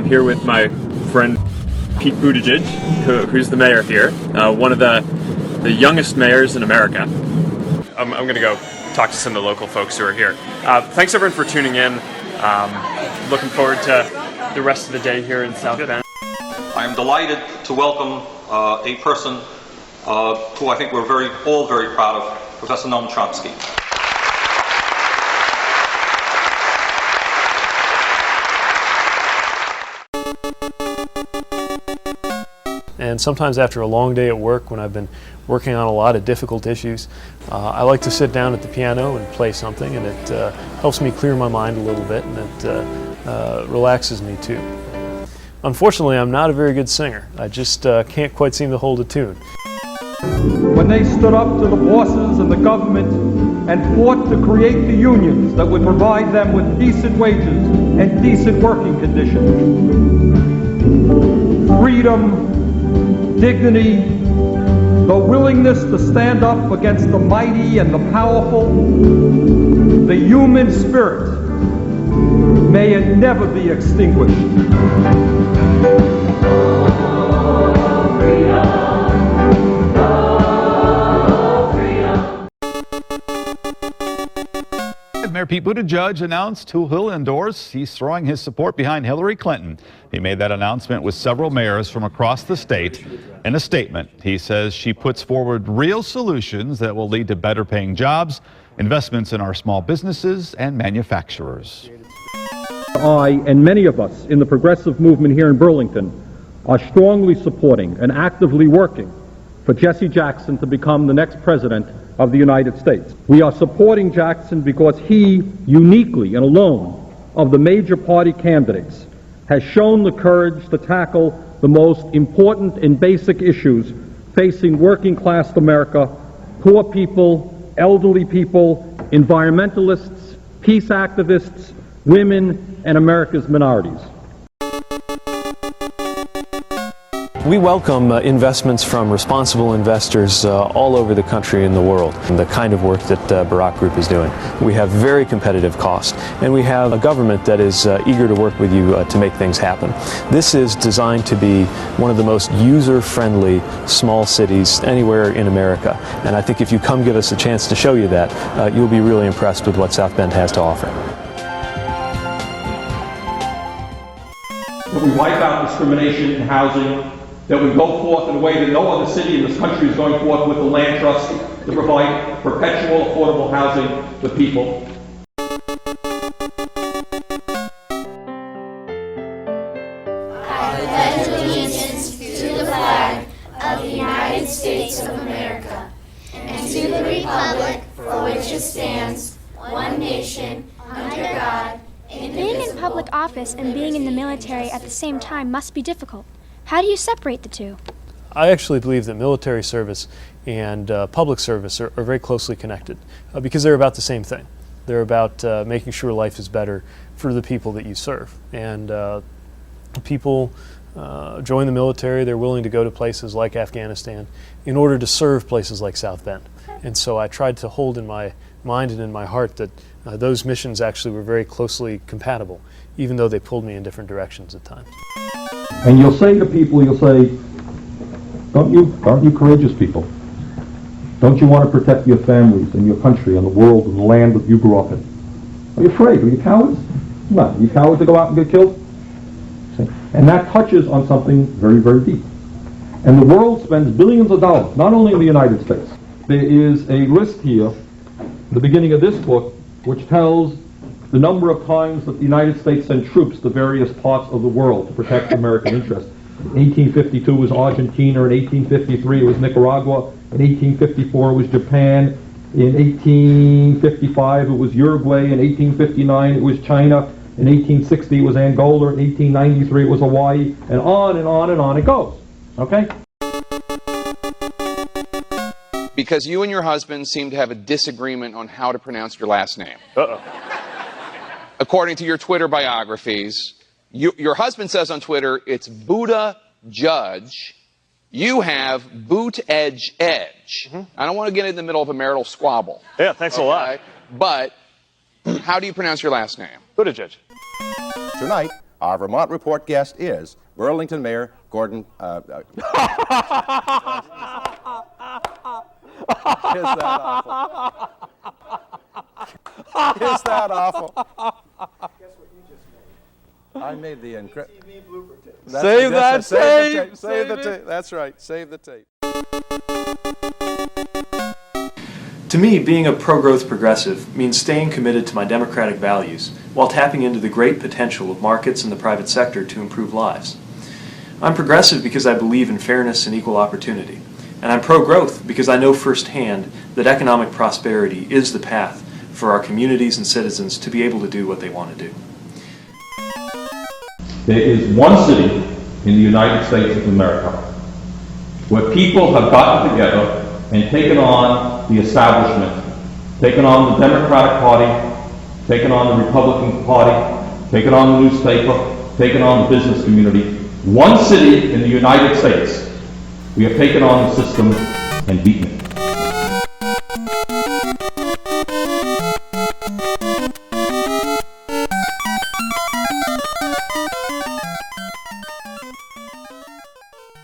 I'm here with my friend Pete Buttigieg, who's the mayor here, one of the youngest mayors in America. I'm going to go talk to some of the local folks who are here. Thanks everyone for tuning in. Looking forward to the rest of the day here in South Bend. I am delighted to welcome a person who I think we're all very proud of, Professor Noam Chomsky. And sometimes after a long day at work, when I've been working on a lot of difficult issues, I like to sit down at the piano and play something, and it helps me clear my mind a little bit, and it relaxes me too. Unfortunately, I'm not a very good singer. I just can't quite seem to hold a tune. When they stood up to the bosses and the government and fought to create the unions that would provide them with decent wages and decent working conditions. Freedom, dignity, the willingness to stand up against the mighty and the powerful, the human spirit, may it never be extinguished. Mayor Pete Buttigieg announced who he'll endorse. He's throwing his support behind Hillary Clinton. He made that announcement with several mayors from across the state. In a statement, he says she puts forward real solutions that will lead to better paying jobs, investments in our small businesses and manufacturers. I and many of us in the progressive movement here in Burlington are strongly supporting and actively working for Jesse Jackson to become the next president of the United States. We are supporting Jackson because he, uniquely and alone of the major party candidates, has shown the courage to tackle the most important and basic issues facing working class America, poor people, elderly people, environmentalists, peace activists, women, and America's minorities. We welcome investments from responsible investors all over the country and the world, and the kind of work that Barack Group is doing. We have very competitive costs, and we have a government that is eager to work with you to make things happen. This is designed to be one of the most user-friendly small cities anywhere in America, and I think if you come give us a chance to show you that, you'll be really impressed with what South Bend has to offer. That we wipe out discrimination in housing, that we go forth in a way that no other city in this country is going forth with the land trust to provide perpetual affordable housing to people. I pledge allegiance to the flag of the United States of America and to the republic for which it stands, one nation, under God, indivisible. Being in public office and being in the military at the same time must be difficult. How do you separate the two? I actually believe that military service and public service are very closely connected because they're about the same thing. They're about making sure life is better for the people that you serve. And people join the military, they're willing to go to places like Afghanistan in order to serve places like South Bend. And so I tried to hold in my mind and in my heart that those missions actually were very closely compatible, even though they pulled me in different directions at times. And you'll say to people, you'll say, aren't you courageous people? Don't you want to protect your families and your country and the world and the land that you grew up in? Are you afraid? Are you cowards? No. Are you cowards to go out and get killed? See? And that touches on something very, very deep. And the world spends billions of dollars, not only in the United States. There is a list here, the beginning of this book, which tells the number of times that the United States sent troops to various parts of the world to protect American interests. In 1852 was Argentina, in 1853 it was Nicaragua, in 1854 it was Japan, in 1855 it was Uruguay, in 1859 it was China, in 1860 it was Angola, in 1893 it was Hawaii, and on and on and on it goes. Okay? Because you and your husband seem to have a disagreement on how to pronounce your last name. Uh-oh. According to your Twitter biographies, your husband says on Twitter, it's Buddha Judge. You have Boot Edge Edge. Mm-hmm. I don't want to get in the middle of a marital squabble. Yeah, thanks a lot. But how do you pronounce your last name? Buttigieg. Tonight, Our Vermont Report guest is Burlington Mayor Gordon. Is that awful? Is that awful? Guess what you just made? I made the incredible. TV blooper tape. Save that tape. Save the tape. That's right. Save the tape. To me, being a pro-growth progressive means staying committed to my democratic values while tapping into the great potential of markets and the private sector to improve lives. I'm progressive because I believe in fairness and equal opportunity. And I'm pro-growth because I know firsthand that economic prosperity is the path for our communities and citizens to be able to do what they want to do. There is one city in the United States of America where people have gotten together and taken on the establishment, taken on the Democratic Party, taken on the Republican Party, taken on the newspaper, taken on the business community. One city in the United States, we have taken on the system and beaten it.